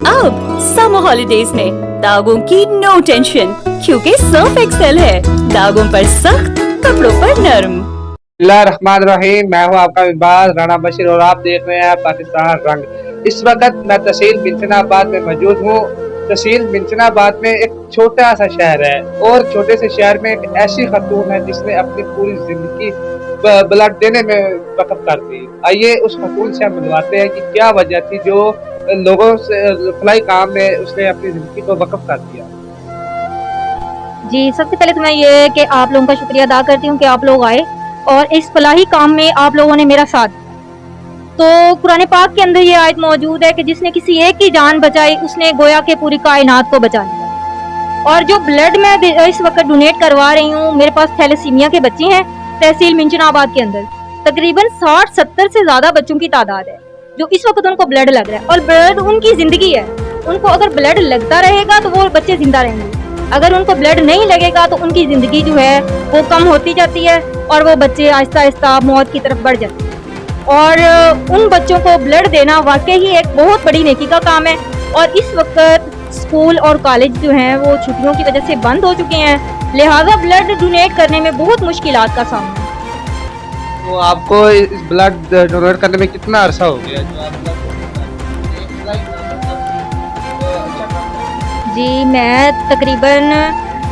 अब summer holidays में दागों की नो टेंशन, क्योंकि सर्फ एक्सेल है। दागों पर सख्त, कपड़ों पर नरम। बिस्मिल्लाहिर्रहमानिर्रहीम। मैं हूँ आपका विबाज राणा बशीर और आप देख रहे हैं पाकिस्तान रंग। इस वक्त मैं तहसील मिंचनाबाद में मौजूद हूँ। तहसील मिंचनाबाद में एक छोटा सा शहर है और छोटे से शहर में एक ऐसी खतून है जिसने अपनी पूरी जिंदगी ब्लड देने में वक़्फ़ कर दी। आइए उस खतून से हम मिलवाते हैं कि क्या वजह थी जो लोगों से फलाई काम में उसने अपनी जिंदगी को वक़्फ़ कर दिया। जी, सबसे पहले तो मैं ये कि आप लोगों का शुक्रिया अदा करती हूँ कि आप लोग आए और इस फलाही काम में आप लोगों ने मेरा साथ दिया। तो कुरान पाक के अंदर ये आयत मौजूद है कि जिसने किसी एक की जान बचाई उसने गोया के पूरी कायनात को बचा लिया। और जो ब्लड मैं इस वक्त डोनेट करवा रही हूँ, मेरे पास थैलेसीमिया के बच्चे हैं तहसील मिंचनाबाद के अंदर। तकरीबन 60-70 से ज्यादा बच्चों की तादाद है जो इस वक्त उनको ब्लड लग रहा है और ब्लड उनकी जिंदगी है। उनको अगर ब्लड लगता रहेगा तो वो बच्चे जिंदा रहेंगे, अगर उनको ब्लड नहीं लगेगा तो उनकी ज़िंदगी जो है वो कम होती जाती है और वो बच्चे आहिस्ता आहिस्ता मौत की तरफ बढ़ जाते हैं। और उन बच्चों को ब्लड देना वाकई ही एक बहुत बड़ी नेकी का काम है। और इस वक्त स्कूल और कॉलेज जो हैं वो छुट्टियों की वजह से बंद हो चुके हैं, लिहाजा ब्लड डोनेट करने में बहुत मुश्किलात का सामना है। तो आपको इस ब्लड डोनेट करने में कितना अरसा हो गया जो आप जी, मैं तकरीबन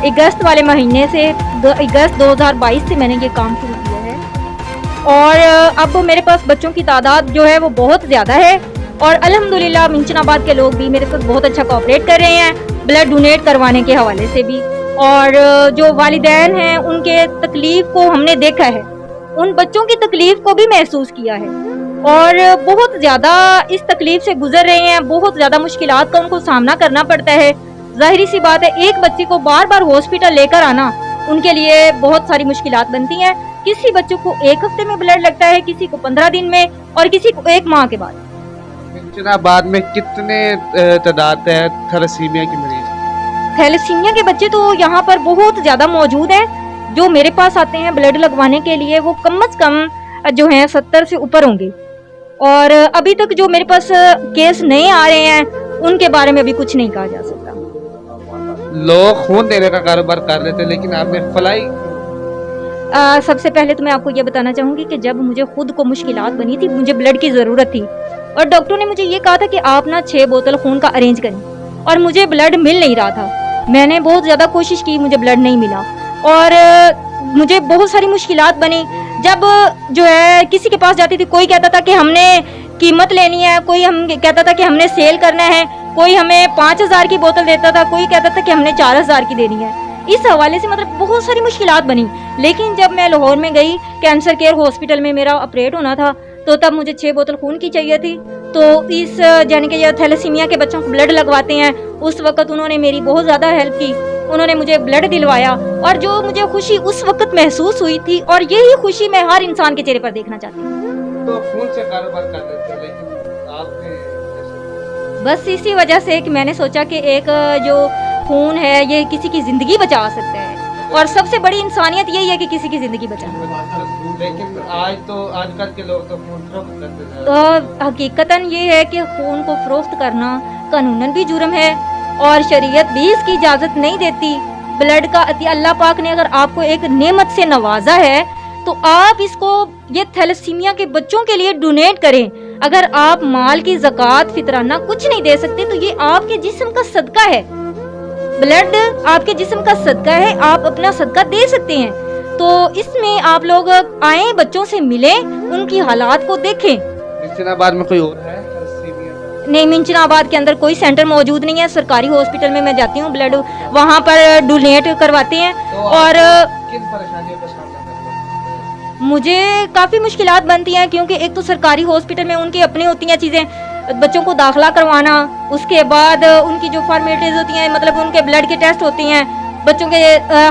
अगस्त वाले महीने से अगस्त 2022 से मैंने ये काम शुरू किया है और अब मेरे पास बच्चों की तादाद जो है वो बहुत ज़्यादा है और अल्हम्दुलिल्लाह मिंचनाबाद के लोग भी मेरे साथ बहुत अच्छा कोऑपरेट कर रहे हैं ब्लड डोनेट करवाने के हवाले से भी। और जो वालिदैन हैं उनके तकलीफ़ को हमने देखा है, उन बच्चों की तकलीफ़ को भी महसूस किया है और बहुत ज़्यादा इस तकलीफ़ से गुजर रहे हैं, बहुत ज़्यादा मुश्किलात का उनको सामना करना पड़ता है। जाहिर सी बात है, एक बच्चे को बार बार हॉस्पिटल लेकर आना उनके लिए बहुत सारी मुश्किलात बनती हैं। किसी बच्चों को 1 हफ्ते में ब्लड लगता है, किसी को 15 दिन में और किसी को 1 माह के बाद। मिंचनाबाद में कितने तादाद है थैलेसीमिया के मरीज? थैलेसीमिया के बच्चे तो यहाँ पर बहुत ज़्यादा मौजूद हैं। जो मेरे पास आते हैं ब्लड लगवाने के लिए वो कम से कम जो है 70 से ऊपर होंगे और अभी तक जो मेरे पास केस नए आ रहे हैं उनके बारे में अभी कुछ नहीं कहा जा सकता। लोग खून देने का कारोबार कर रहे थे लेकिन आपने फलाई। सबसे पहले तो मैं आपको ये बताना चाहूँगी कि जब मुझे खुद को मुश्किलात बनी थी, मुझे ब्लड की ज़रूरत थी और डॉक्टर ने मुझे ये कहा था कि आप ना 6 बोतल खून का अरेंज करें और मुझे ब्लड मिल नहीं रहा था। मैंने बहुत ज़्यादा कोशिश की, मुझे ब्लड नहीं मिला और मुझे बहुत सारी मुश्किलात बनी। जब जो है किसी के पास जाती थी, कोई कहता था कि हमने कीमत लेनी है, कोई हम कहता था कि हमने सेल करना है, कोई हमें 5000 की बोतल देता था, कोई कहता था कि हमने 4000 की देनी है। इस हवाले से मतलब बहुत सारी मुश्किलात बनी। लेकिन जब मैं लाहौर में गई, कैंसर केयर हॉस्पिटल में मेरा ऑपरेट होना था, तो तब मुझे 6 बोतल खून की चाहिए थी। तो इस यानी कि ये थैलेसीमिया के बच्चों को ब्लड लगवाते हैं, उस वक्त उन्होंने मेरी बहुत ज़्यादा हेल्प की, उन्होंने मुझे ब्लड दिलवाया और जो मुझे खुशी उस वक्त महसूस हुई थी और यही खुशी मैं हर इंसान के चेहरे पर देखना चाहती हूँ। तो खून से कारोबार कर रहे थे लेकिन आपने बस इसी वजह से कि मैंने सोचा कि एक जो खून है ये किसी की ज़िंदगी बचा सकता है और सबसे बड़ी इंसानियत यही है कि किसी की ज़िंदगी बचाना। लेकिन आज तो आजकल के लोग तो खून फरोख्त करते हैं। तो हकीकतन ये है कि खून को फरोख्त करना कानूनन भी जुर्म है और शरीयत भी इसकी इजाज़त नहीं देती। ब्लड का अल्लाह पाक ने अगर आपको एक नेमत से नवाजा है तो आप इसको ये थैलेसीमिया के बच्चों के लिए डोनेट करें। अगर आप माल की ज़कात फितराना कुछ नहीं दे सकते तो ये आपके जिस्म का सदका है, ब्लड आपके जिस्म का सदका है, आप अपना सदका दे सकते हैं। तो इसमें आप लोग आए, बच्चों से मिलें, उनकी हालात को देखें। मिंचनाबाद में कोई और है? नहीं, मिंचनाबाद के अंदर कोई सेंटर मौजूद नहीं है। सरकारी हॉस्पिटल में मैं जाती हूँ, ब्लड वहाँ पर डोनेट करवाते हैं। तो और किन परेशानियों का सामना करते हैं? मुझे काफ़ी मुश्किलात बनती हैं क्योंकि एक तो सरकारी हॉस्पिटल में उनकी अपनी होती हैं चीज़ें, बच्चों को दाखिला करवाना, उसके बाद उनकी जो फॉर्मेलिटीज़ होती हैं, मतलब उनके ब्लड के टेस्ट होते हैं, बच्चों के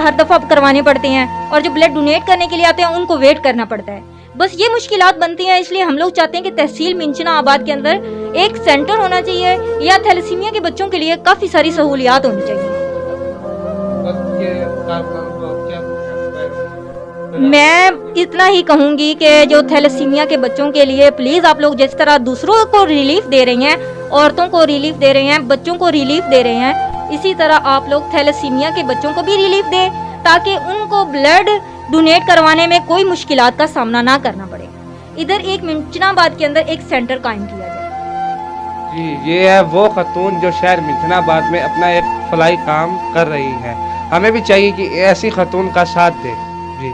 हर दफ़ा करवाने पड़ते हैं और जो ब्लड डोनेट करने के लिए आते हैं उनको वेट करना पड़ता है। बस ये मुश्किलात बनती हैं, इसलिए हम लोग चाहते हैं कि तहसील मिंचनाबाद के अंदर एक सेंटर होना चाहिए या थैलेसीमिया के बच्चों के लिए काफ़ी सारी सहूलियात होनी चाहिए। मैं इतना ही कहूंगी कि जो थैलेसीमिया के बच्चों के लिए प्लीज आप लोग जिस तरह दूसरों को रिलीफ दे रही हैं, औरतों को रिलीफ दे रहे हैं, बच्चों को रिलीफ दे रहे हैं, इसी तरह आप लोग थैलेसीमिया के बच्चों को भी रिलीफ दें ताकि उनको ब्लड डोनेट करवाने में कोई मुश्किलात का सामना ना करना पड़े। इधर एक मिंचनाबाद के अंदर एक सेंटर कायम किया जाए। जी, ये है वो खतून जो शहर मिंचनाबाद में अपना एक फलाई काम कर रही है। हमें भी चाहिए कि ऐसी खतून का साथ दे। जी।